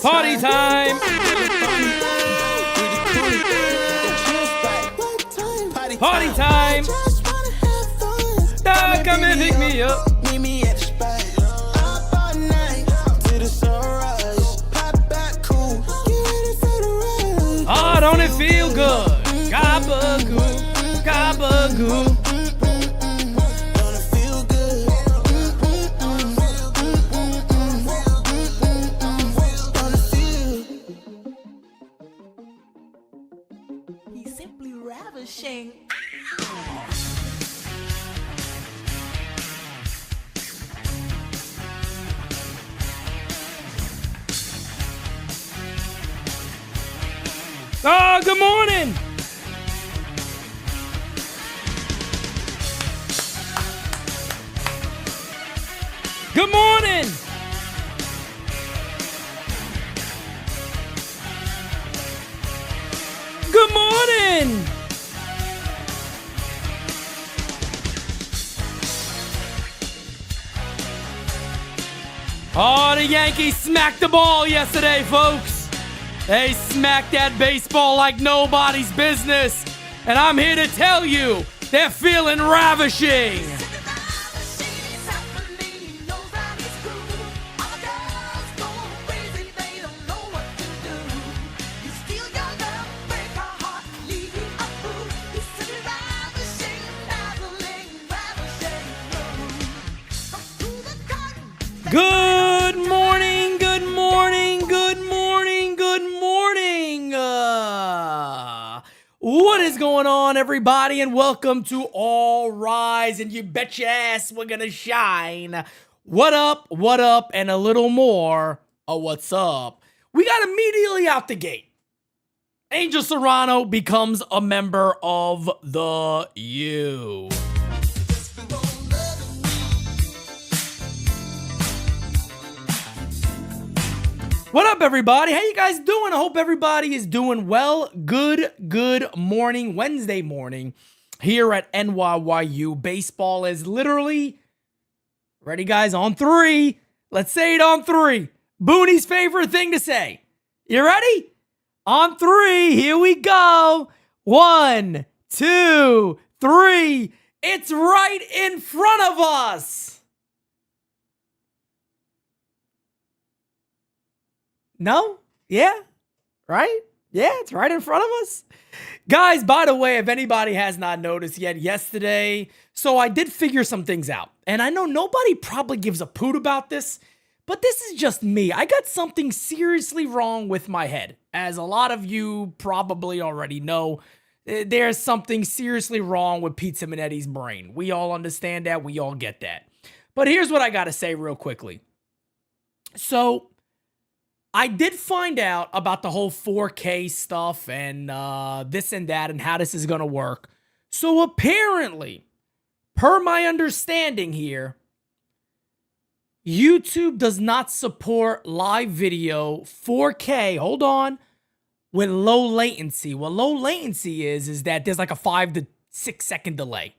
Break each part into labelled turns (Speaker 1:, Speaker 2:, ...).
Speaker 1: Party time! Party time! Dog, come and pick me up. Oh, don't it feel good? Gabagoo, gabagoo. Oh, good morning. Good morning. Good morning. Oh, the Yankees smacked the ball yesterday, folks. They smacked that baseball like nobody's business. And I'm here to tell you, they're feeling ravishing. Good morning, good morning, good morning, good morning. What is going on, everybody? And welcome to All Rise. And you bet your ass we're gonna shine. What up, and a little more of what's up. We got immediately out the gate. Angel Serrano becomes a member of the U. What up, everybody? How you guys doing? I hope everybody is doing well. Good morning, Wednesday morning here at NYYU. Baseball is literally, ready guys, on three. Let's say it on three. Booney's favorite thing to say. You ready? On three, here we go. 1, 2, 3. It's right in front of us. No? Yeah? Right? Yeah, it's right in front of us. Guys, by the way, if anybody has not noticed yet, yesterday, so I did figure some things out. And I know nobody probably gives a poot about this, but this is just me. I got something seriously wrong with my head. As a lot of you probably already know, there's something seriously wrong with Pete Simonetti's brain. We all understand that. We all get that. But here's what I got to say real quickly. So I did find out about the whole 4K stuff and this and that and how this is going to work. So apparently, per my understanding here, YouTube does not support live video 4K, hold on, with low latency. What low latency is that there's like a 5 to 6 second delay.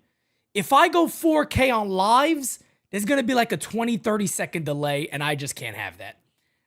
Speaker 1: If I go 4K on lives, there's going to be like a 20, 30 second delay, and I just can't have that.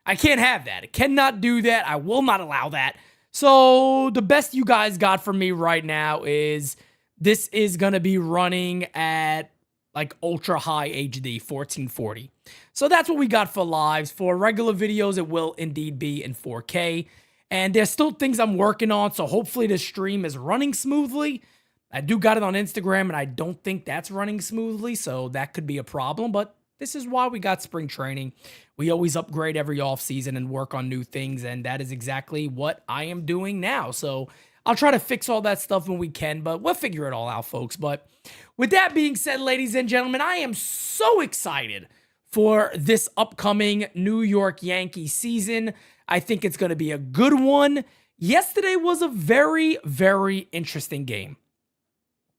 Speaker 1: I can't have that. I cannot do that. I will not allow that. So the best you guys got from me right now is this is going to be running at like ultra high HD 1440. So that's what we got for lives. For regular videos, it will indeed be in 4K. And there's still things I'm working on, so hopefully the stream is running smoothly. I do got it on Instagram, and I don't think that's running smoothly, so that could be a problem. But this is why we got spring training. We always upgrade every offseason and work on new things, and that is exactly what I am doing now. So I'll try to fix all that stuff when we can, but we'll figure it all out, folks. But with that being said, ladies and gentlemen, I am so excited for this upcoming New York Yankees season. I think it's going to be a good one. Yesterday was a very, very interesting game.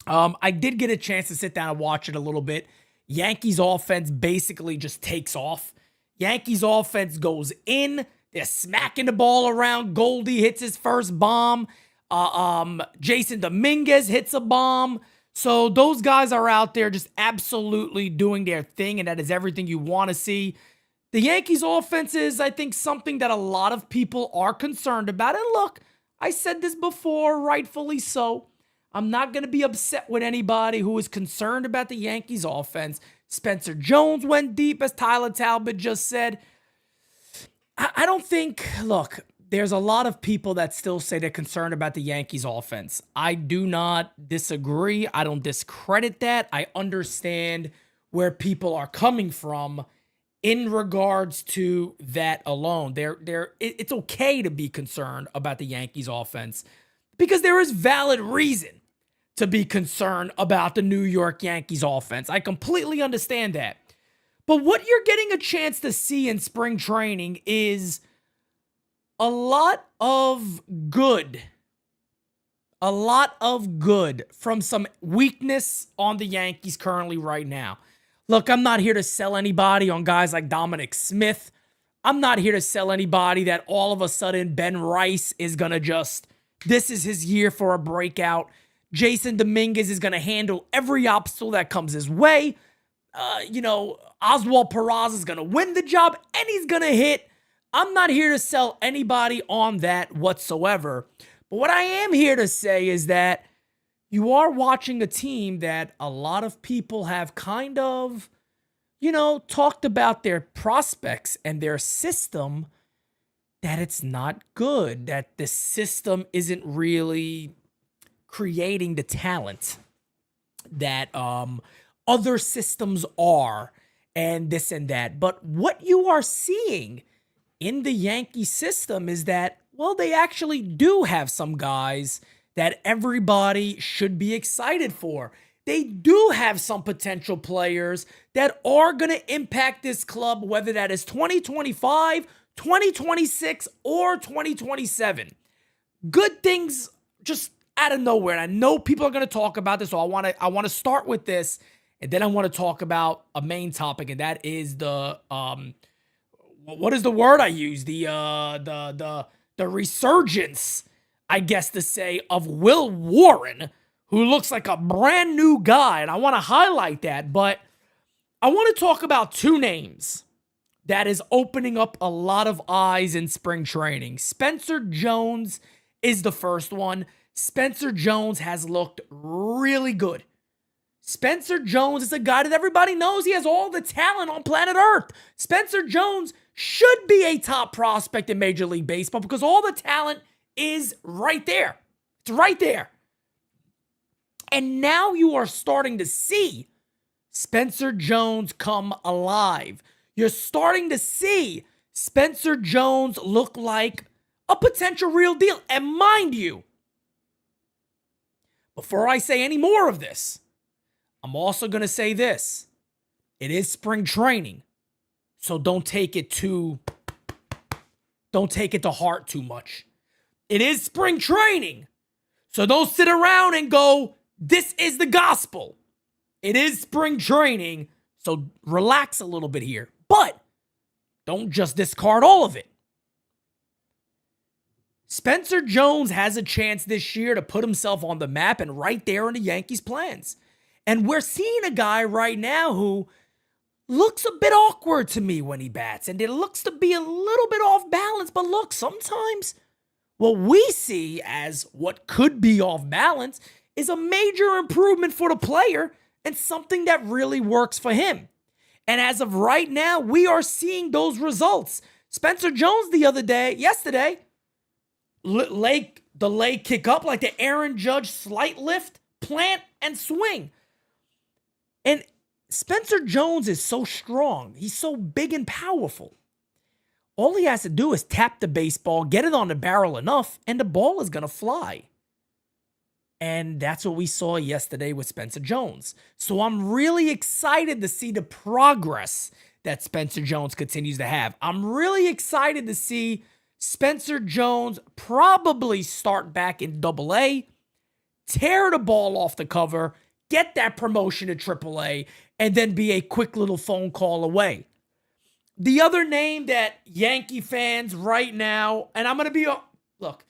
Speaker 1: I did get a chance to sit down and watch it a little bit. Yankees offense basically just takes off. Yankees offense goes in. They're smacking the ball around. Goldie hits his first bomb. Jason Dominguez hits a bomb. So those guys are out there just absolutely doing their thing, and that is everything you want to see. The Yankees offense is, I think, something that a lot of people are concerned about. And look, I said this before, rightfully so. I'm not going to be upset with anybody who is concerned about the Yankees offense. Spencer Jones went deep, as Tyler Talbot just said. I don't think, look, there's a lot of people that still say they're concerned about the Yankees offense. I do not disagree. I don't discredit that. I understand where people are coming from in regards to that alone. It's okay to be concerned about the Yankees offense because there is valid reason to be concerned about the New York Yankees offense. I completely understand that. But what you're getting a chance to see in spring training is a lot of good. A lot of good from some weakness on the Yankees currently right now. Look, I'm not here to sell anybody on guys like Dominic Smith. I'm not here to sell anybody that all of a sudden Ben Rice is going to just, this is his year for a breakout. Jason Dominguez is going to handle every obstacle that comes his way. Oswald Peraza is going to win the job and he's going to hit. I'm not here to sell anybody on that whatsoever. But what I am here to say is that you are watching a team that a lot of people have kind of, talked about their prospects and their system, that it's not good, that the system isn't really creating the talent that other systems are, and this and that. But what you are seeing in the Yankee system is that, well, they actually do have some guys that everybody should be excited for. They do have some potential players that are going to impact this club, whether that is 2025, 2026, or 2027. Good things just out of nowhere. And I know people are going to talk about this, so I want to start with this, and then I want to talk about a main topic, and that is the what is the word I use? The resurgence, I guess to say, of Will Warren, who looks like a brand new guy, and I want to highlight that. But I want to talk about two names that is opening up a lot of eyes in spring training. Spencer Jones is the first one. Spencer Jones has looked really good. Spencer Jones is a guy that everybody knows he has all the talent on planet Earth. Spencer Jones should be a top prospect in Major League Baseball because all the talent is right there. It's right there. And now you are starting to see Spencer Jones come alive. You're starting to see Spencer Jones look like a potential real deal. And mind you, before I say any more of this, I'm also going to say this. It is spring training, so don't take it to heart too much. It is spring training, so don't sit around and go, this is the gospel. It is spring training, so relax a little bit here. But don't just discard all of it. Spencer Jones has a chance this year to put himself on the map and right there in the Yankees' plans. And we're seeing a guy right now who looks a bit awkward to me when he bats, and it looks to be a little bit off balance. But look, sometimes what we see as what could be off balance is a major improvement for the player and something that really works for him. And as of right now, we are seeing those results. Spencer Jones yesterday, the leg kick up like the Aaron Judge slight lift, plant, and swing. And Spencer Jones is so strong. He's so big and powerful. All he has to do is tap the baseball, get it on the barrel enough, and the ball is going to fly. And that's what we saw yesterday with Spencer Jones. So I'm really excited to see the progress that Spencer Jones continues to have. I'm really excited to see Spencer Jones probably start back in Double-A, tear the ball off the cover, get that promotion to Triple-A, and then be a quick little phone call away. The other name that Yankee fans right now, and I'm going to be, look,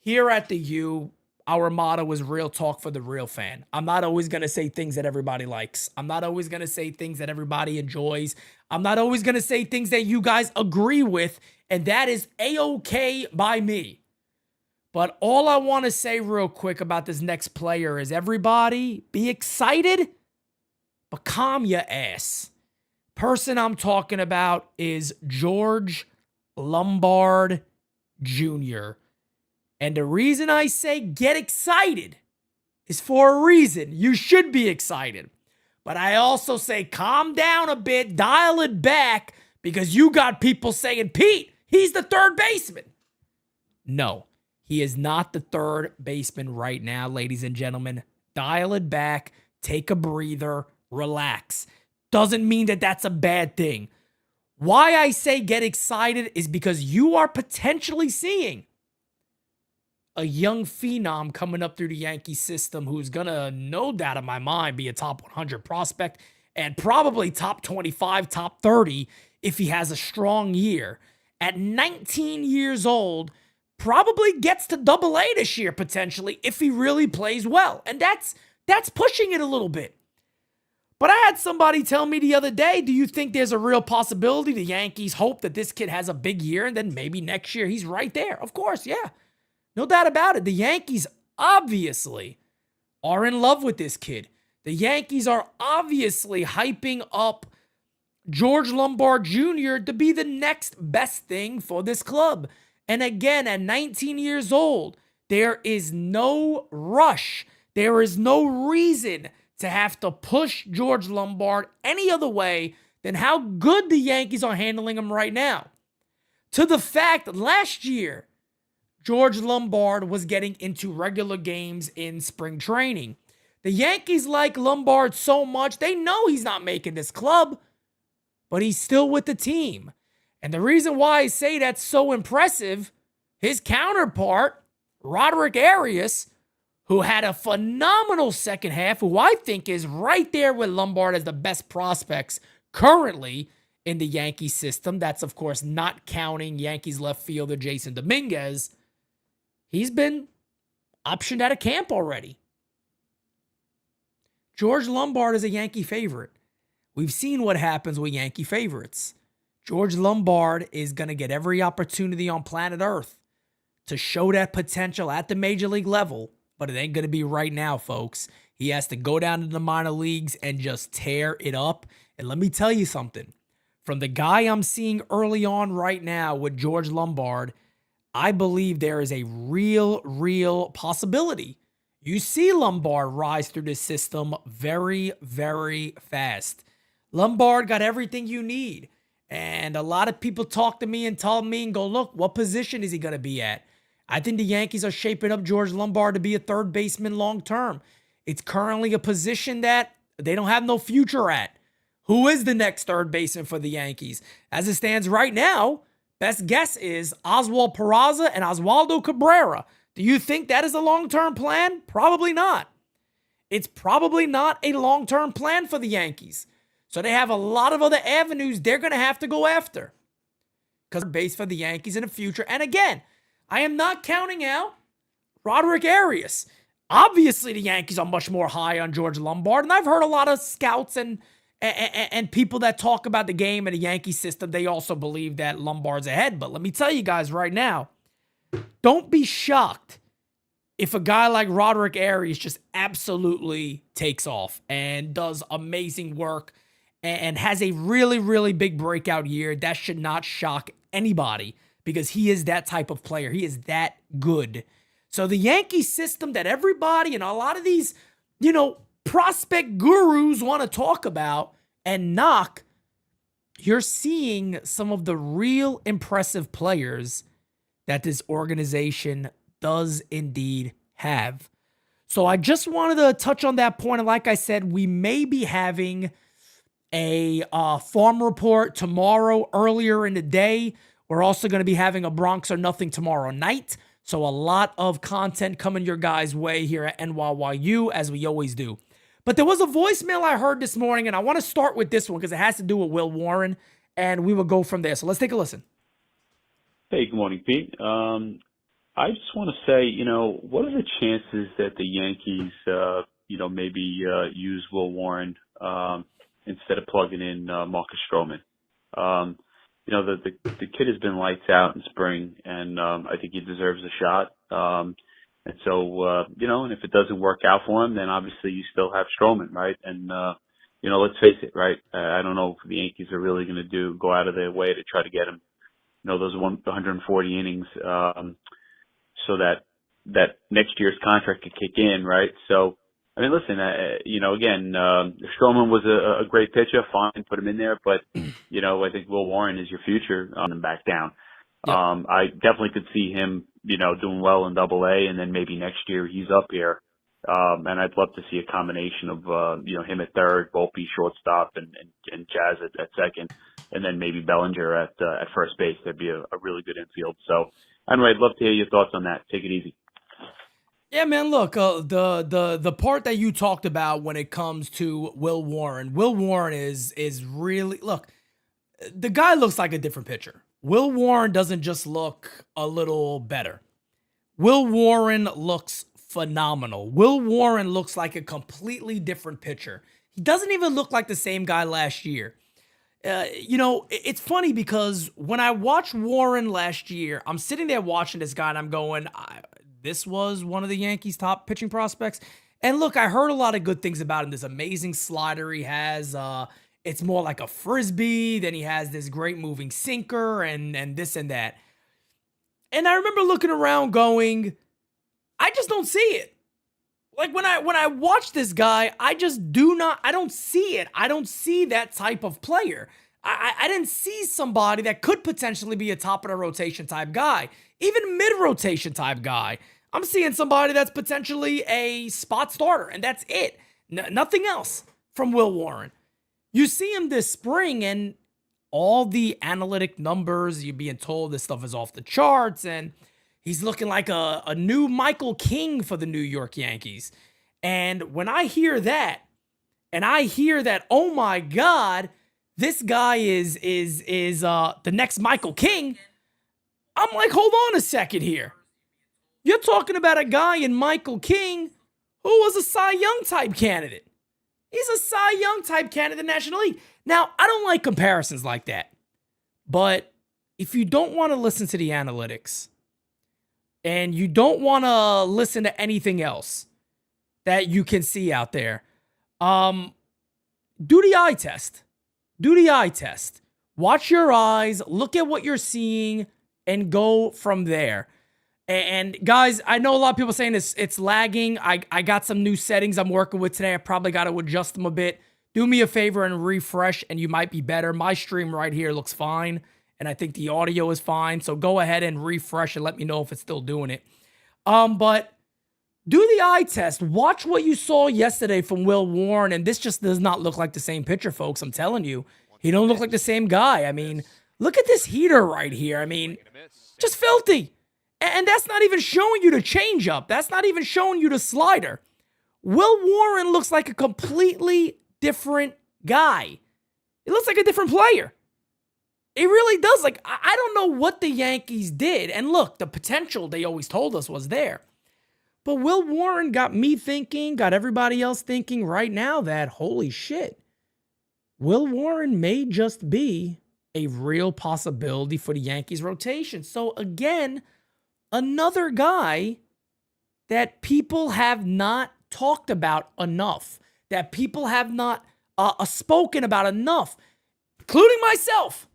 Speaker 1: here at the U, our motto is real talk for the real fan. I'm not always going to say things that everybody likes. I'm not always going to say things that everybody enjoys. I'm not always going to say things that you guys agree with, and that is A-okay by me. But all I want to say real quick about this next player is everybody be excited, but calm your ass. Person I'm talking about is George Lombard Jr. And the reason I say get excited is for a reason. You should be excited. But I also say calm down a bit, dial it back, because you got people saying, Pete, he's the third baseman. No, he is not the third baseman right now, ladies and gentlemen. Dial it back, take a breather, relax. Doesn't mean that that's a bad thing. Why I say get excited is because you are potentially seeing a young phenom coming up through the Yankee system who's going to, no doubt in my mind, be a top 100 prospect and probably top 25, top 30 if he has a strong year. At 19 years old, probably gets to Double-A this year potentially if he really plays well. And that's pushing it a little bit. But I had somebody tell me the other day, do you think there's a real possibility the Yankees hope that this kid has a big year and then maybe next year he's right there? Of course, yeah. No doubt about it. The Yankees obviously are in love with this kid. The Yankees are obviously hyping up George Lombard Jr. to be the next best thing for this club. And again, at 19 years old, there is no rush. There is no reason to have to push George Lombard any other way than how good the Yankees are handling him right now. To the fact that last year, George Lombard was getting into regular games in spring training. The Yankees like Lombard so much, they know he's not making this club, but he's still with the team. And the reason why I say that's so impressive, his counterpart, Roderick Arias, who had a phenomenal second half, who I think is right there with Lombard as the best prospects currently in the Yankee system. That's, of course, not counting Yankees left fielder Jason Dominguez. He's been optioned out of camp already. George Lombard is a Yankee favorite. We've seen what happens with Yankee favorites. George Lombard is going to get every opportunity on planet Earth to show that potential at the major league level, but it ain't going to be right now, folks. He has to go down to the minor leagues and just tear it up. And let me tell you something. From the guy I'm seeing early on right now with George Lombard, I believe there is a real possibility. You see Lombard rise through the system very, very fast. Lombard got everything you need. And a lot of people talk to me and tell me and go, look, what position is he going to be at? I think the Yankees are shaping up George Lombard to be a third baseman long term. It's currently a position that they don't have no future at. Who is the next third baseman for the Yankees? As it stands right now, best guess is Oswald Peraza and Oswaldo Cabrera. Do you think that is a long-term plan? Probably not. It's probably not a long-term plan for the Yankees. So they have a lot of other avenues they're going to have to go after because base for the Yankees in the future. And again, I am not counting out Roderick Arias. Obviously, the Yankees are much more high on George Lombard, and I've heard a lot of scouts and people that talk about the game and the Yankee system. They also believe that Lombard's ahead. But let me tell you guys right now, don't be shocked if a guy like Roderick Arias just absolutely takes off and does amazing work and has a really big breakout year. That should not shock anybody because he is that type of player. He is that good. So the Yankee system that everybody and a lot of these, prospect gurus want to talk about and knock, you're seeing some of the real impressive players that this organization does indeed have. So I just wanted to touch on that point. And like I said, we may be having a farm report tomorrow earlier in the day. We're also going to be having a Bronx or Nothing tomorrow night. So a lot of content coming your guys' way here at NYYU, as we always do. But there was a voicemail I heard this morning, and I want to start with this one because it has to do with Will Warren, and we will go from there. So let's take a listen.
Speaker 2: Hey, good morning, Pete. I just want to say, what are the chances that the Yankees, maybe use Will Warren instead of plugging in Marcus Stroman? The kid has been lights out in spring, and I think he deserves a shot. And so, and if it doesn't work out for him, then obviously you still have Stroman, right? And, let's face it, right? I don't know if the Yankees are really going to go out of their way to try to get him, those 140 innings, so that next year's contract could kick in, right? So, I mean, listen, again, Stroman was a great pitcher, fine, put him in there, but, I think Will Warren is your future on him back down.
Speaker 1: Yep.
Speaker 2: I definitely could see him, doing well in Double-A, and then maybe next year he's up here. And I'd love to see a combination of, him at third, Volpe shortstop, and Jazz at second, and then maybe Bellinger at first base. That'd be a really good infield. So, anyway, I'd love to hear your thoughts on that. Take it easy.
Speaker 1: Yeah, man, look, the part that you talked about when it comes to Will Warren is really, look, the guy looks like a different pitcher. Will Warren doesn't just look a little better. Will Warren looks phenomenal. Will Warren looks like a completely different pitcher. He doesn't even look like the same guy last year. It's funny because when I watched Warren last year, I'm sitting there watching this guy and I'm going, this was one of the Yankees' top pitching prospects. And look, I heard a lot of good things about him. This amazing slider he has. It's more like a frisbee. Then he has this great moving sinker and this and that. And I remember looking around going, I just don't see it. Like when I watch this guy, I don't see it. I don't see that type of player. I didn't see somebody that could potentially be a top of the rotation type guy, even mid-rotation type guy. I'm seeing somebody that's potentially a spot starter, and that's it. Nothing else from Will Warren. You see him this spring, and all the analytic numbers, you're being told this stuff is off the charts, and he's looking like a new Michael King for the New York Yankees. And when I hear that, oh my God, this guy is the next Michael King, I'm like, hold on a second here. You're talking about a guy in Michael King who was a Cy Young type candidate. He's a Cy Young type candidate in the National League. Now, I don't like comparisons like that. But if you don't want to listen to the analytics and you don't want to listen to anything else that you can see out there, do the eye test. Do the eye test. Watch your eyes. Look at what you're seeing. and go from there. And guys, I know a lot of people saying it's lagging. I got some new settings I'm working with today. I probably got to adjust them a bit. Do me a favor and refresh, and you might be better. My stream right here looks fine, and I think the audio is fine. So go ahead and refresh and let me know if it's still doing it. But do the eye test. Watch what you saw yesterday from Will Warren, and this just does not look like the same picture, folks. I'm telling you, he don't look like the same guy. I mean, look at this heater right here. I mean, just filthy. And that's not even showing you the changeup. That's not even showing you the slider. Will Warren looks like a completely different guy. He looks like a different player. It really does. Like, I don't know what the Yankees did. And look, the potential they always told us was there. But Will Warren got me thinking, got everybody else thinking right now that, holy shit, Will Warren may just be a real possibility for the Yankees rotation. So again, another guy that people have not talked about enough, that people have not spoken about enough, including myself.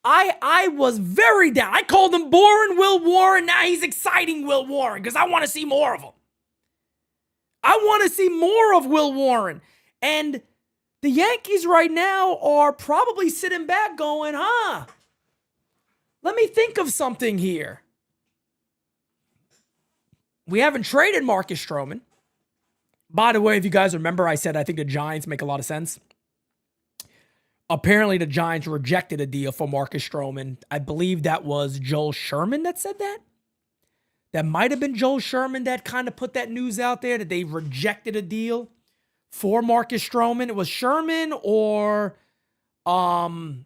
Speaker 1: I was very down. I called him boring Will Warren. Now he's exciting Will Warren because I want to see more of him. I want to see more of Will Warren. And the Yankees right now are probably sitting back going, let me think of something here. We haven't traded Marcus Stroman. By the way, if you guys remember, I said I think the Giants make a lot of sense. Apparently, the Giants rejected a deal for Marcus Stroman. I believe that was Joel Sherman that said that. That might have been Joel Sherman that kind of put that news out there that they rejected a deal for Marcus Stroman. It was Sherman or Heyman,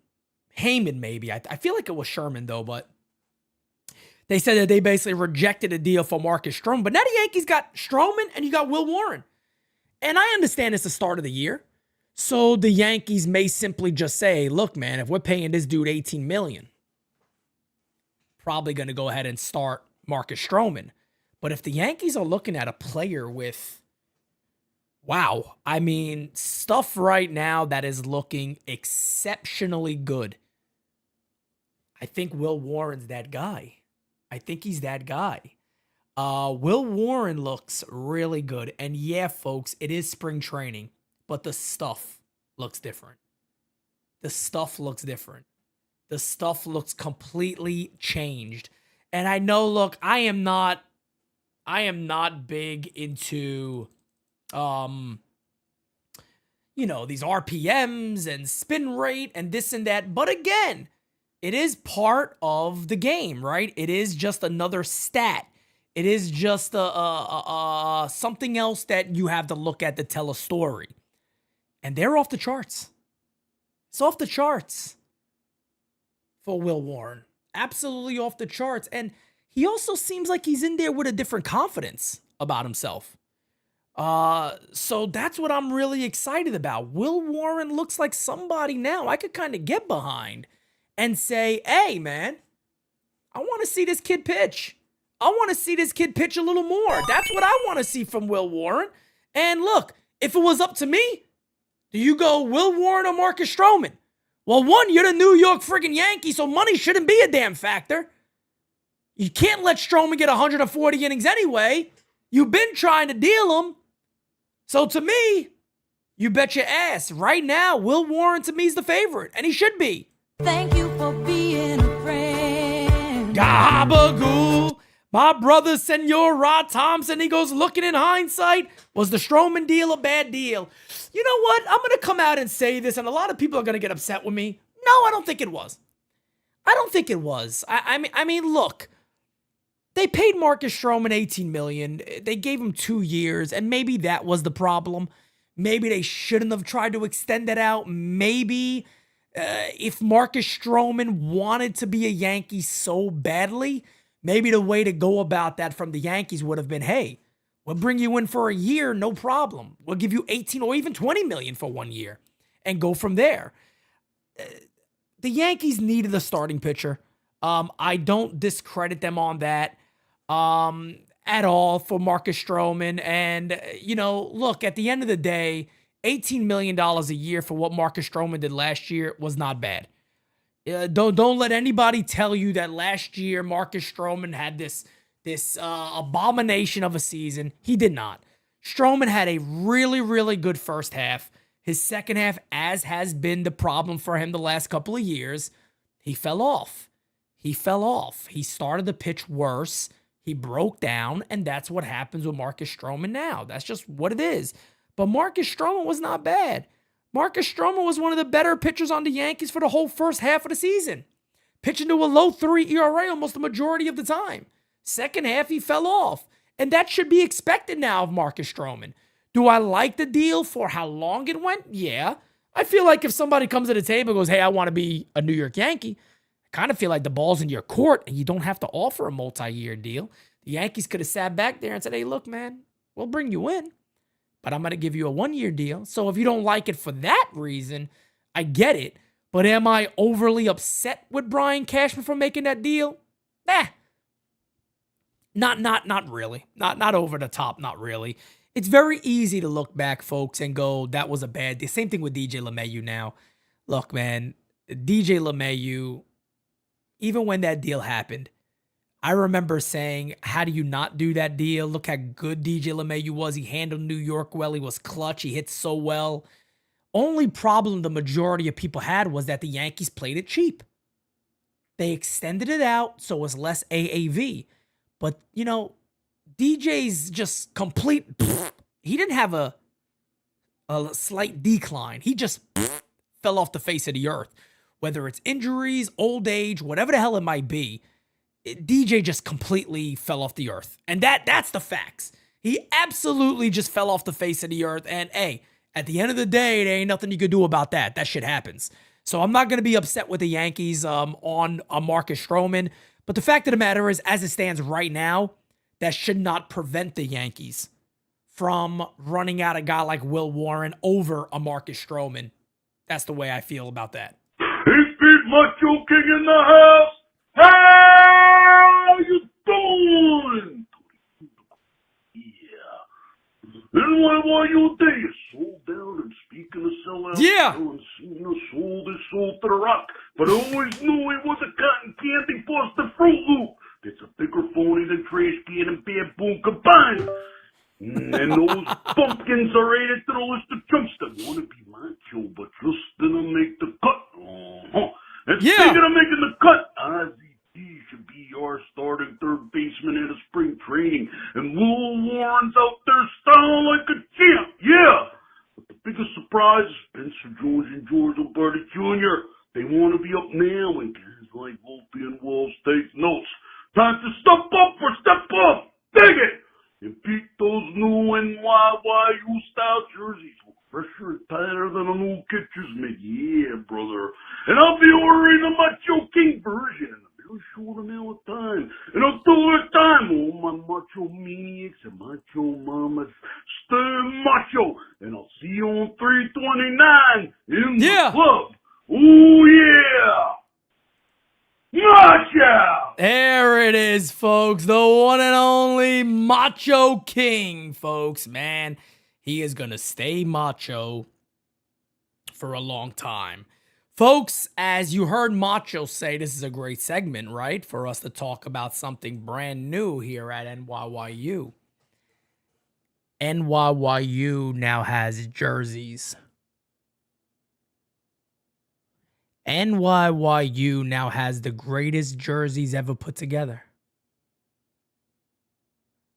Speaker 1: maybe. I feel like it was Sherman, though, but they said that they basically rejected a deal for Marcus Stroman. But now the Yankees got Stroman and you got Will Warren. And I understand it's the start of the year. So the Yankees may simply just say, look, man, if we're paying this dude $18 million, probably going to go ahead and start Marcus Stroman. But if the Yankees are looking at a player with, wow, I mean, stuff right now that is looking exceptionally good, I think Will Warren's that guy. I think he's that guy. Will Warren looks really good. And yeah, folks, it is spring training. But the stuff looks different. The stuff looks different. The stuff looks completely changed. And I know, look, I am not big into, these RPMs and spin rate and this and that. But again, it is part of the game, right? It is just another stat. It is just something else that you have to look at to tell a story. And they're off the charts. It's off the charts for Will Warren. Absolutely off the charts. And he also seems like he's in there with a different confidence about himself. So that's what I'm really excited about. Will Warren looks like somebody now I could kind of get behind and say, hey, man, I want to see this kid pitch. I want to see this kid pitch a little more. That's what I want to see from Will Warren. And look, if it was up to me, do you go Will Warren or Marcus Stroman? Well, one, you're the New York friggin' Yankees, so money shouldn't be a damn factor. You can't let Stroman get 140 innings anyway. You've been trying to deal him. So to me, you bet your ass. Right now, Will Warren to me is the favorite, and he should be.
Speaker 3: Thank you for being a friend.
Speaker 1: Gabagool. My brother, Senor Rod Thompson, he goes, looking in hindsight, was the Stroman deal a bad deal? You know what? I'm going to come out and say this, and a lot of people are going to get upset with me. No, I don't think it was. I mean, look, they paid Marcus Stroman $18 million. They gave him 2 years, and maybe that was the problem. Maybe they shouldn't have tried to extend that out. Maybe if Marcus Stroman wanted to be a Yankee so badly, maybe the way to go about that from the Yankees would have been, hey, we'll bring you in for a year, no problem. We'll give you 18 or even 20 million for 1 year and go from there. The Yankees needed a starting pitcher. I don't discredit them on that at all for Marcus Stroman. And, look, at the end of the day, $18 million a year for what Marcus Stroman did last year was not bad. Don't let anybody tell you that last year Marcus Stroman had this abomination of a season. He did not. Stroman had a really, really good first half. His second half, as has been the problem for him the last couple of years, he fell off. He fell off. He started to pitch worse. He broke down, and that's what happens with Marcus Stroman now. That's just what it is. But Marcus Stroman was not bad. Marcus Stroman was one of the better pitchers on the Yankees for the whole first half of the season, pitching to a low 3 ERA almost the majority of the time. Second half, he fell off. And that should be expected now of Marcus Stroman. Do I like the deal for how long it went? Yeah. I feel like if somebody comes to the table and goes, hey, I want to be a New York Yankee, I kind of feel like the ball's in your court and you don't have to offer a multi-year deal. The Yankees could have sat back there and said, hey, look, man, we'll bring you in, but I'm going to give you a 1-year deal. So if you don't like it for that reason, I get it. But am I overly upset with Brian Cashman for making that deal? Nah. Not really. Not over the top, not really. It's very easy to look back, folks, and go, that was a bad deal. Same thing with DJ LeMahieu now. Look, man, DJ LeMahieu, even when that deal happened, I remember saying, how do you not do that deal? Look how good DJ LeMahieu was. He handled New York well. He was clutch. He hit so well. Only problem the majority of people had was that the Yankees played it cheap. They extended it out so it was less AAV. But, DJ's just complete. He didn't have a slight decline. He just fell off the face of the earth. Whether it's injuries, old age, whatever the hell it might be, DJ just completely fell off the earth. And that's the facts. He absolutely just fell off the face of the earth. And, hey, at the end of the day, there ain't nothing you could do about that. That shit happens. So I'm not going to be upset with the Yankees on Marcus Stroman. But the fact of the matter is, as it stands right now, that should not prevent the Yankees from running out a guy like Will Warren over a Marcus Stroman. That's the way I feel about that.
Speaker 4: It's Big Macho King in the house. How you doing? Yeah. And what you think? You sold down and speaking of selling out.
Speaker 1: Yeah.
Speaker 4: Sold his soul to the rock. But I always knew he was a cotton candy Buster Fruit Loop. It's a bigger phony than trash can and baboon combined. And those pumpkins are added to the list of chumps that want to be macho, but just didn't make the cut. And speaking of making the cut, Ozzy D should be your starting third baseman at a spring training. And Will Warren's out there styling like a champ. Yeah. But the biggest surprise is Spencer Jones and George Alberti Jr. They want to be up now, and guys like Wolfie and Walls take notes. Time to step up or step up. Dig it. And beat those new NYYU style jerseys. Fresher and tighter than a new catcher's mitt. Yeah, brother. And I'll be ordering the Macho King version in a very short amount of time. And I'll do it time. All my macho maniacs and macho mamas, stay macho. And I'll see you on 329 in the club. Ooh, yeah. Macho!
Speaker 1: There it is, folks. The one and only Macho King, folks. Man, he is going to stay macho for a long time. Folks, as you heard Macho say, this is a great segment, right? For us to talk about something brand new here at NYYU. NYYU now has jerseys. NYYU now has the greatest jerseys ever put together.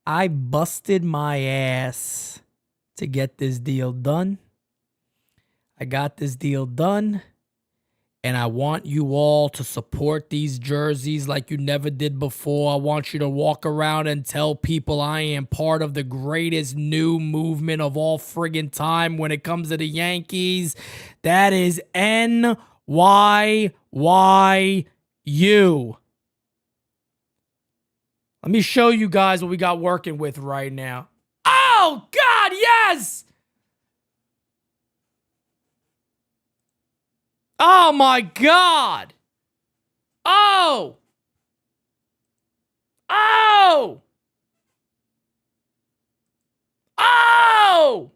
Speaker 1: I busted my ass to get this deal done. I got this deal done. And I want you all to support these jerseys like you never did before. I want you to walk around and tell people I am part of the greatest new movement of all friggin' time when it comes to the Yankees. That is NYYU. Let me show you guys what we got working with right now. Oh, God, yes! Oh, my God! Oh! Oh! Oh!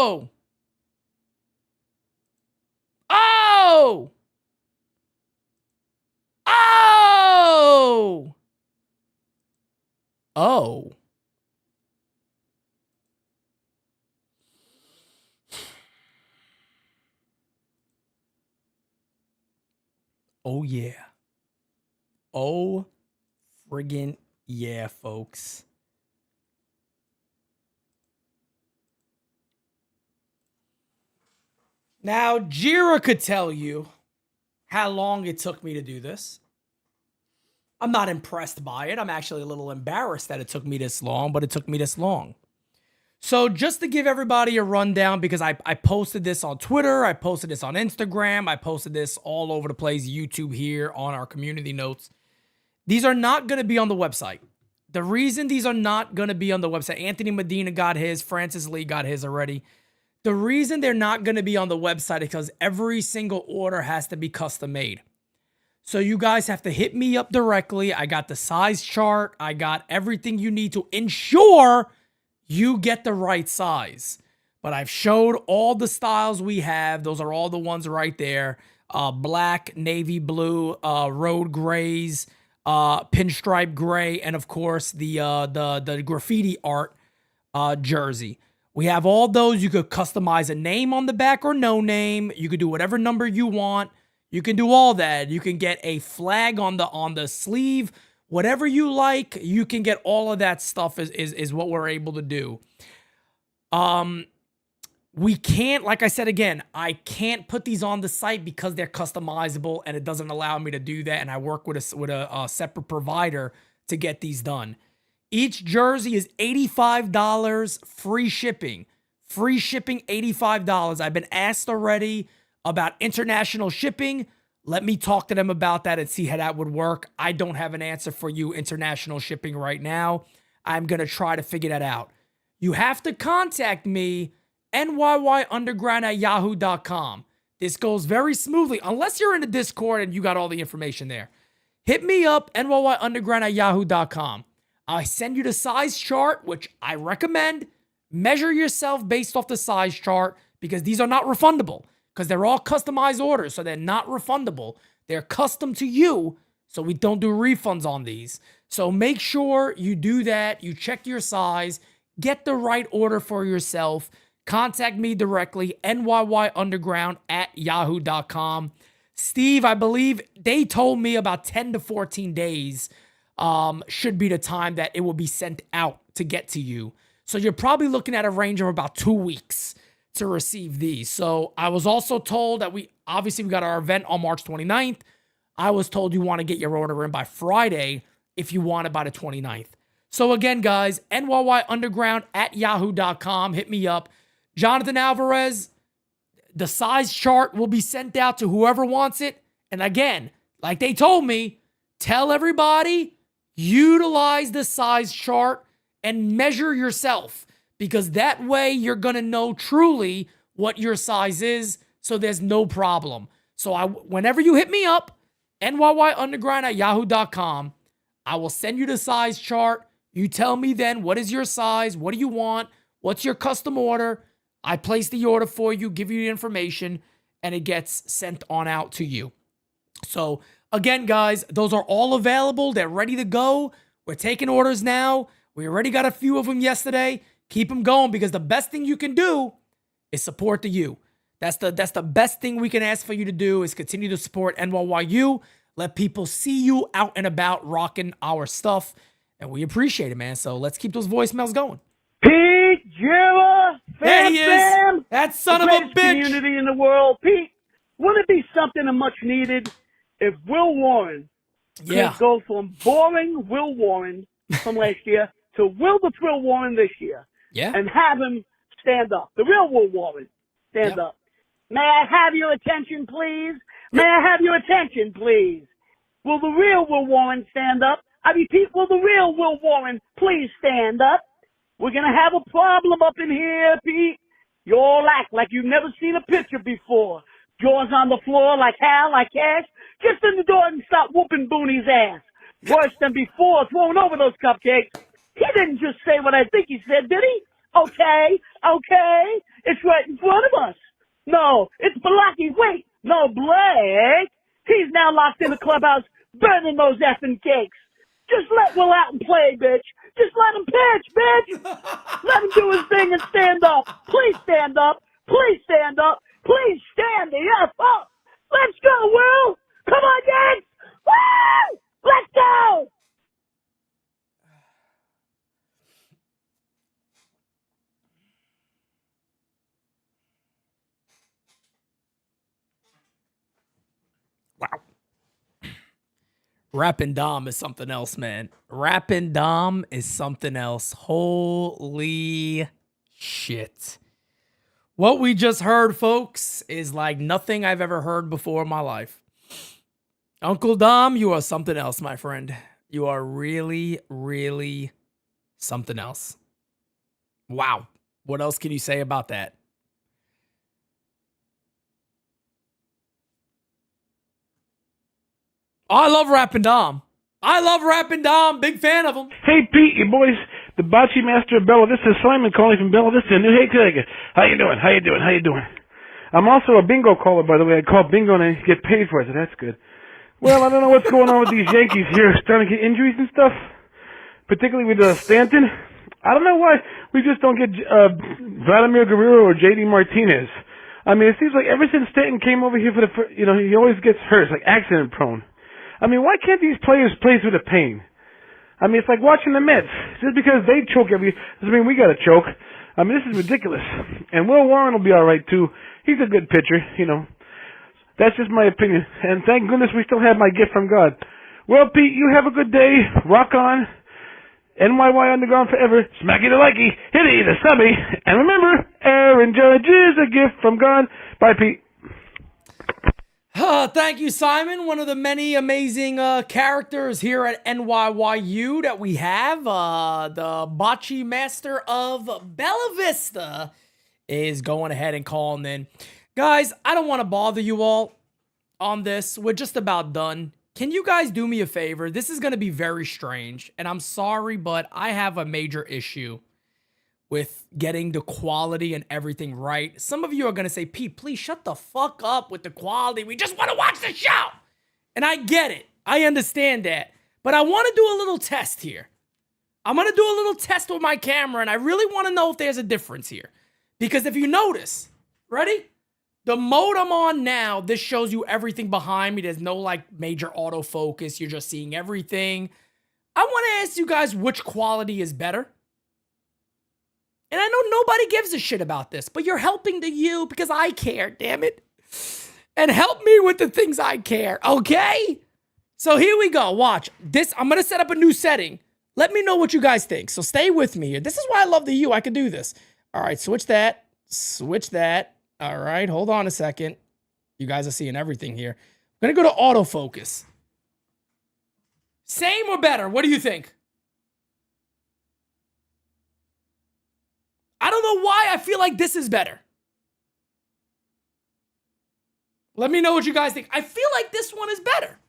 Speaker 1: Oh! Oh! Oh! Oh. Oh, yeah. Oh, friggin' yeah, folks. Now, Jira could tell you how long it took me to do this. I'm not impressed by it. I'm actually a little embarrassed that it took me this long, but it took me this long. So just to give everybody a rundown, because I posted this on Twitter, I posted this on Instagram, I posted this all over the place, YouTube here on our community notes. These are not going to be on the website. The reason these are not going to be on the website, Anthony Medina got his, Francis Lee got his already. The reason they're not going to be on the website is because every single order has to be custom made. So you guys have to hit me up directly. I got the size chart. I got everything you need to ensure you get the right size. But I've showed all the styles we have. Those are all the ones right there. Black, navy blue, road grays, pinstripe gray, and of course the graffiti art jersey. We have all those. You could customize a name on the back or no name. You could do whatever number you want. You can do all that. You can get a flag on the sleeve, whatever you like. You can get all of that stuff is what we're able to do. We can't, like I said again, I can't put these on the site because they're customizable and it doesn't allow me to do that. And I work with a separate provider to get these done. Each jersey is $85, free shipping. Free shipping, $85. I've been asked already about international shipping. Let me talk to them about that and see how that would work. I don't have an answer for you, international shipping right now. I'm going to try to figure that out. You have to contact me, nyyunderground@yahoo.com. This goes very smoothly, unless you're in the Discord and you got all the information there. Hit me up, nyyunderground@yahoo.com. I send you the size chart, which I recommend. Measure yourself based off the size chart because these are not refundable because they're all customized orders, so they're not refundable. They're custom to you, so we don't do refunds on these. So make sure you do that. You check your size. Get the right order for yourself. Contact me directly, nyyunderground@yahoo.com. Steve, I believe they told me about 10 to 14 days should be the time that it will be sent out to get to you. So you're probably looking at a range of about 2 weeks to receive these. So I was also told that we got our event on March 29th. I was told you want to get your order in by Friday if you want it by the 29th. So again, guys, nyyunderground@yahoo.com. Hit me up. Jonathan Alvarez, the size chart will be sent out to whoever wants it. And again, like they told me, tell everybody, utilize the size chart and measure yourself because that way you're going to know truly what your size is so there's no problem. So whenever you hit me up, nyyunderground@yahoo.com, I will send you the size chart. You tell me then what is your size, what do you want, what's your custom order. I place the order for you, give you the information, and it gets sent on out to you. So again, guys, those are all available. They're ready to go. We're taking orders now. We already got a few of them yesterday. Keep them going because the best thing you can do is support the U. That's the best thing we can ask for you to do is continue to support NYYU. Let people see you out and about rocking our stuff. And we appreciate it, man. So let's keep those voicemails going.
Speaker 5: Pete Jura,
Speaker 1: There he is.
Speaker 5: fam,
Speaker 1: That son
Speaker 5: the
Speaker 1: of a
Speaker 5: greatest
Speaker 1: bitch.
Speaker 5: community in the world. Pete, wouldn't it be something much needed if Will Warren
Speaker 1: Yeah.
Speaker 5: could go from boring Will Warren from last year to Will the Thrill Warren this year
Speaker 1: Yeah.
Speaker 5: and have him stand up? The real Will Warren stand
Speaker 1: Yep.
Speaker 5: up. May I have your attention, please? May I have your attention, please? Will the real Will Warren stand up? I repeat, will the real Will Warren please stand up? We're going to have a problem up in here, Pete. You all act like you've never seen a picture before. Jaws on the floor like Hal, like Cash. Get in the door and stop whooping Booney's ass. Worse than before, throwing over those cupcakes. He didn't just say what I think he said, did he? Okay. It's right in front of us. No, it's Blocky. Wait, no, Blake. He's now locked in the clubhouse, burning those effing cakes. Just let Will out and play, bitch. Just let him pitch, bitch. Let him do his thing and stand up. Please stand up. Please stand up. Please stand the F up. Let's go, Will. Come on, Yanks. Woo! Let's go.
Speaker 1: Wow. Rappin' Dom is something else, man. Rappin' Dom is something else. Holy shit. What we just heard, folks, is like nothing I've ever heard before in my life. Uncle Dom, you are something else, my friend. You are really, really something else. Wow. What else can you say about that? Oh, I love Rappin' Dom. I love Rappin' Dom. Big fan of him.
Speaker 6: Hey, Pete, you boys, the bocce master of Bella Vista. Simon calling from Bella Vista, New Hampshire. How you doing? How you doing? How you doing? I'm also a bingo caller, by the way. I call bingo and I get paid for it, so that's good. Well, I don't know what's going on with these Yankees here, starting to get injuries and stuff, particularly with Stanton. I don't know why we just don't get Vladimir Guerrero or J.D. Martinez. I mean, it seems like ever since Stanton came over here for he always gets hurt. It's like accident prone. I mean, why can't these players play through the pain? I mean, it's like watching the Mets. Just because they choke doesn't mean we got to choke. I mean, this is ridiculous. And Will Warren will be all right, too. He's a good pitcher, That's just my opinion. And thank goodness we still have my gift from God. Well, Pete, you have a good day. Rock on. NYY Underground forever. Smacky the likey. Hitty the subby. And remember, Aaron Judge is a gift from God. Bye, Pete.
Speaker 1: Thank you, Simon. One of the many amazing characters here at NYYU that we have. The bocce master of Bella Vista is going ahead and calling in. Guys, I don't want to bother you all on this. We're just about done. Can you guys do me a favor? This is going to be very strange, and I'm sorry, but I have a major issue with getting the quality and everything right. Some of you are going to say, Pete, please shut the fuck up with the quality. We just want to watch the show. And I get it. I understand that. But I want to do a little test here. I'm going to do a little test with my camera, and I really want to know if there's a difference here. Because if you notice, ready? The mode I'm on now, this shows you everything behind me. There's no major autofocus. You're just seeing everything. I want to ask you guys which quality is better. And I know nobody gives a shit about this, but you're helping you because I care, damn it. And help me with the things I care, okay? So here we go. Watch. I'm going to set up a new setting. Let me know what you guys think. So stay with me here. This is why I love the U. I can do this. All right, switch that. Switch that. All right, hold on a second. You guys are seeing everything here. I'm going to go to autofocus. Same or better? What do you think? I don't know why I feel like this is better. Let me know what you guys think. I feel like this one is better.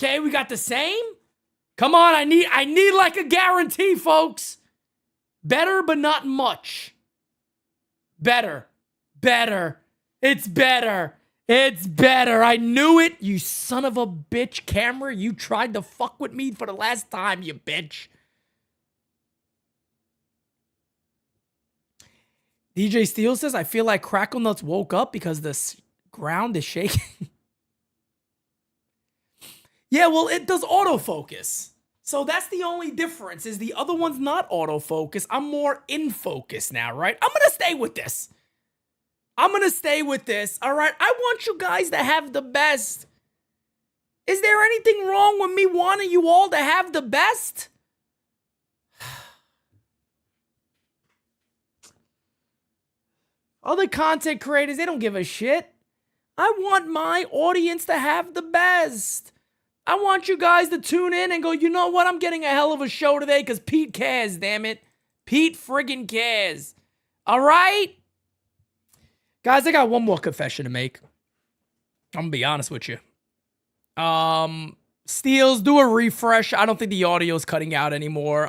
Speaker 1: Okay, we got the same. Come on, I need like a guarantee, folks. Better, but not much. Better. Better. It's better. It's better. I knew it. You son of a bitch, camera. You tried to fuck with me for the last time, you bitch. DJ Steele says, I feel like Crackle Nuts woke up because the ground is shaking. Yeah, well, it does autofocus. So that's the only difference, is the other one's not autofocus. I'm more in focus now, right? I'm going to stay with this. I'm going to stay with this, all right? I want you guys to have the best. Is there anything wrong with me wanting you all to have the best? Other content creators, they don't give a shit. I want my audience to have the best. I want you guys to tune in and go, you know what? I'm getting a hell of a show today because Pete cares, damn it. Pete friggin' cares. All right? Guys, I got one more confession to make. I'm going to be honest with you. Steels, do a refresh. I don't think the audio is cutting out anymore.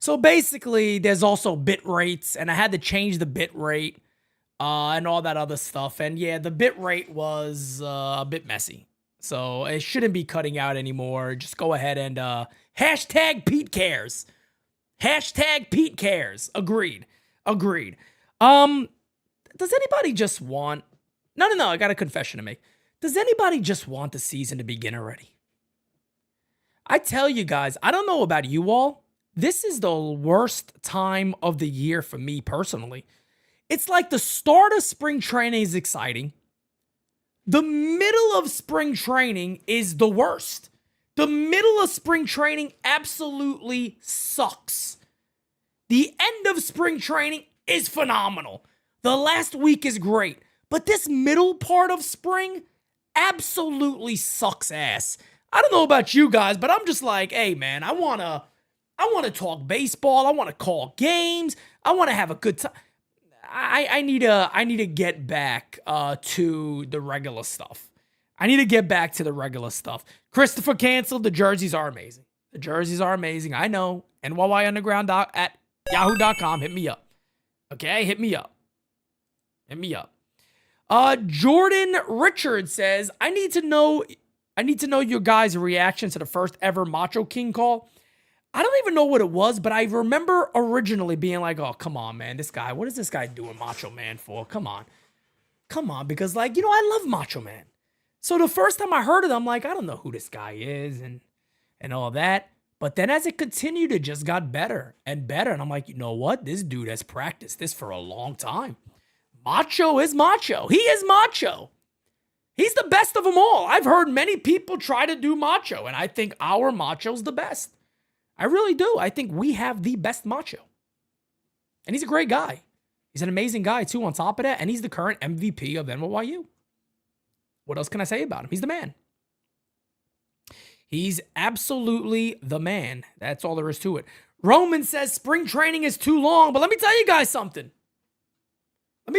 Speaker 1: So basically, there's also bit rates, and I had to change the bit rate and all that other stuff. And yeah, the bit rate was a bit messy. So it shouldn't be cutting out anymore. Just go ahead and hashtag Pete cares. Hashtag Pete cares. Agreed. Agreed. Does anybody just want... No, I got a confession to make. Does anybody just want the season to begin already? I tell you guys, I don't know about you all. This is the worst time of the year for me personally. It's like the start of spring training is exciting. The middle of spring training is the worst. The middle of spring training absolutely sucks. The end of spring training is phenomenal. The last week is great. But this middle part of spring absolutely sucks ass. I don't know about you guys, but I'm just like, hey man, I want to talk baseball. I want to call games. I want to have a good time. I need to get back to the regular stuff. I need to get back to the regular stuff. Christopher canceled. The jerseys are amazing. The jerseys are amazing. I know. NYYunderground at yahoo.com. Hit me up. Okay, hit me up. Hit me up. Jordan Richard says, I need to know your guys' reaction to the first ever Macho King call. I don't even know what it was, but I remember originally being like, oh, come on, man. This guy, what is this guy doing Macho Man for? Come on. Because, like, I love Macho Man. So the first time I heard it, I'm like, I don't know who this guy is and all that. But then as it continued, it just got better and better. And I'm like, you know what? This dude has practiced this for a long time. Macho is Macho. He is Macho. He's the best of them all. I've heard many people try to do Macho, and I think our Macho's the best. I really do. I think we have the best Macho. And he's a great guy. He's an amazing guy, too, on top of that. And he's the current MVP of NYU. What else can I say about him? He's the man. He's absolutely the man. That's all there is to it. Roman says spring training is too long. But let me tell you guys something. Got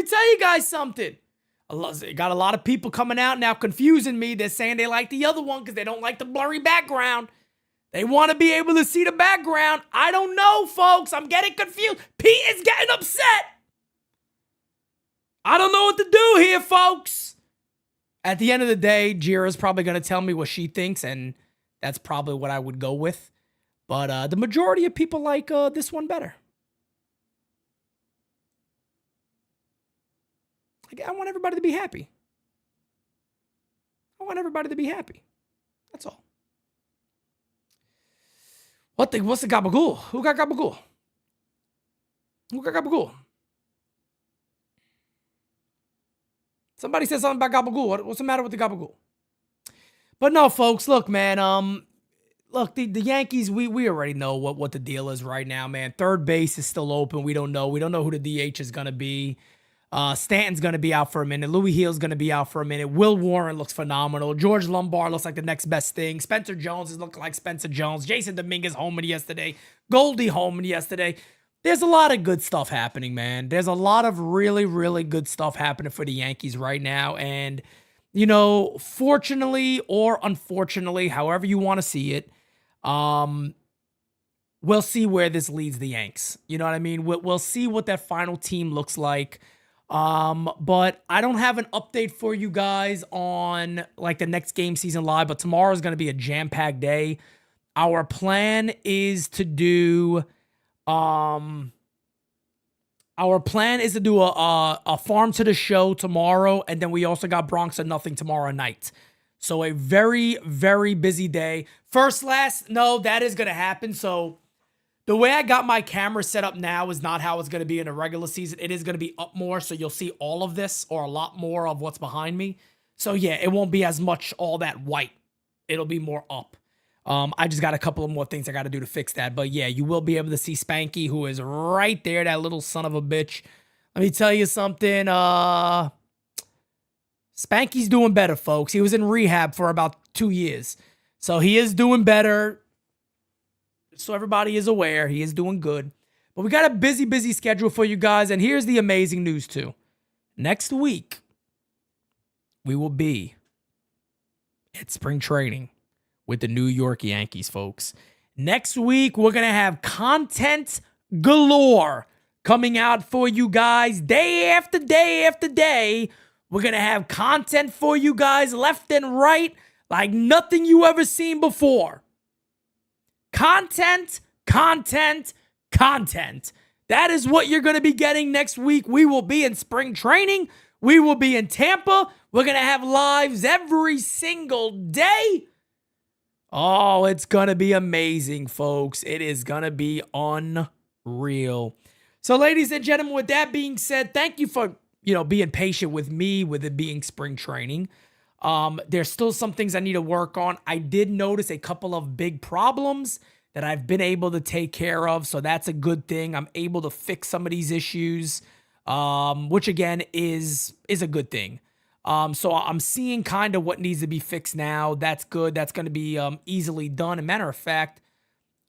Speaker 1: a lot of people coming out now confusing me. They're saying they like the other one because they don't like the blurry background. They want to be able to see the background. I don't know, folks. I'm getting confused. Pete is getting upset. I don't know what to do here, folks. At the end of the day, Jira's probably going to tell me what she thinks, and that's probably what I would go with. But the majority of people like this one better. I want everybody to be happy. That's all. What's the gabagool? Who got gabagool? Somebody said something about gabagool. What's the matter with the gabagool? But no, folks, look, man. Look, the Yankees, we already know what the deal is right now, man. Third base is still open. We don't know who the DH is gonna be. Stanton's going to be out for a minute. Louis Hill's going to be out for a minute. Will Warren looks phenomenal. George Lombard looks like the next best thing. Spencer Jones is looking like Spencer Jones. Jason Dominguez homered yesterday. Goldie homered yesterday. There's a lot of good stuff happening, man. There's a lot of really, really good stuff happening for the Yankees right now. And, fortunately or unfortunately, however you want to see it, we'll see where this leads the Yanks. You know what I mean? We'll see what that final team looks like. But I don't have an update for you guys on like the next game season live, but tomorrow is going to be a jam-packed day. Our plan is to do, a farm to the show tomorrow. And then we also got Bronx or Nothing tomorrow night. So a very, very busy day. First, last, no, that is going to happen. So the way I got my camera set up now is not how it's going to be in a regular season. It is going to be up more, so you'll see all of this or a lot more of what's behind me. So yeah, it won't be as much all that white. It'll be more up. I just got a couple of more things I got to do to fix that. But yeah, you will be able to see Spanky, who is right there, that little son of a bitch. Let me tell you something. Spanky's doing better, folks. He was in rehab for about 2 years. So he is doing better. So everybody is aware, he is doing good. But we got a busy schedule for you guys. And here's the amazing news too. Next week, we will be at spring training with the New York Yankees, folks. Next week, we're going to have content galore coming out for you guys day after day after day. We're going to have content for you guys left and right like nothing you ever seen before. Content, content, content. That is what you're going to be getting next week. We will be in spring training. We will be in Tampa. We're going to have lives every single day. Oh, it's going to be amazing, folks. It is going to be unreal. So, ladies and gentlemen, with that being said, thank you for, being patient with me with it being spring training. There's still some things I need to work on. I did notice a couple of big problems that I've been able to take care of, so that's a good thing. I'm able to fix some of these issues, which again is a good thing. So I'm seeing kind of what needs to be fixed now. That's good. That's going to be easily done. As a matter of fact,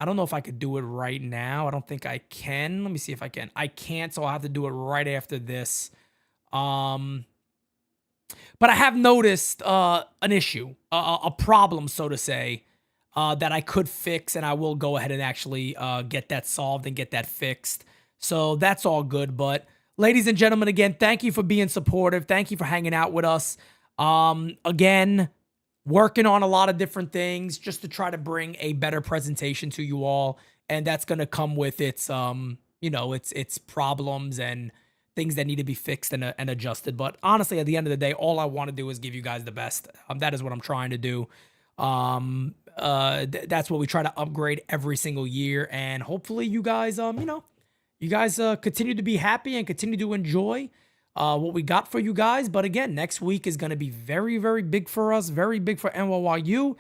Speaker 1: I don't know if I could do it right now. I don't think I can. Let me see if I can. I can't, so I'll have to do it right after this. But I have noticed an issue, a problem, so to say, that I could fix, and I will go ahead and actually get that solved and get that fixed. So that's all good. But ladies and gentlemen, again, thank you for being supportive. Thank you for hanging out with us. Again, working on a lot of different things just to try to bring a better presentation to you all. And that's going to come with its, its problems and things that need to be fixed and adjusted. But honestly, at the end of the day, all I want to do is give you guys the best. That is what I'm trying to do. That's what we try to upgrade every single year. And hopefully you guys, you guys continue to be happy and continue to enjoy what we got for you guys. But again, next week is going to be very, very big for us, very big for NYYU.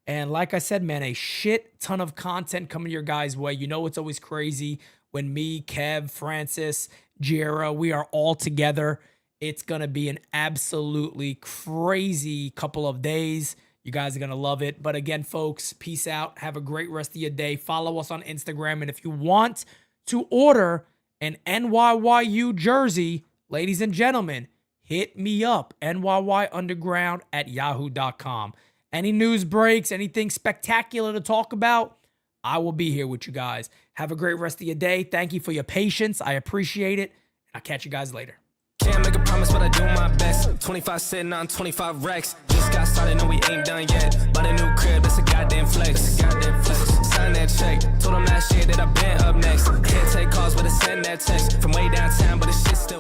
Speaker 1: And like I said, man, a shit ton of content coming your guys' way. It's always crazy when me, Kev, Francis, Jera, we are all together. It's going to be an absolutely crazy couple of days. You guys are going to love it. But again, folks, peace out. Have a great rest of your day. Follow us on Instagram. And if you want to order an NYYU jersey, ladies and gentlemen, hit me up, NYYunderground@yahoo.com. Any news breaks, anything spectacular to talk about, I will be here with you guys. Have a great rest of your day. Thank you for your patience. I appreciate it. I'll catch you guys later.
Speaker 7: Can't make a promise, but I do my best. 25 sitting on 25 racks. Just got started, no, we ain't done yet. Bought a new crib, that's a goddamn flex. Sign that check. Told them last year that I been up next. Can't take calls, but I send that text. From way downtown, but the shit still.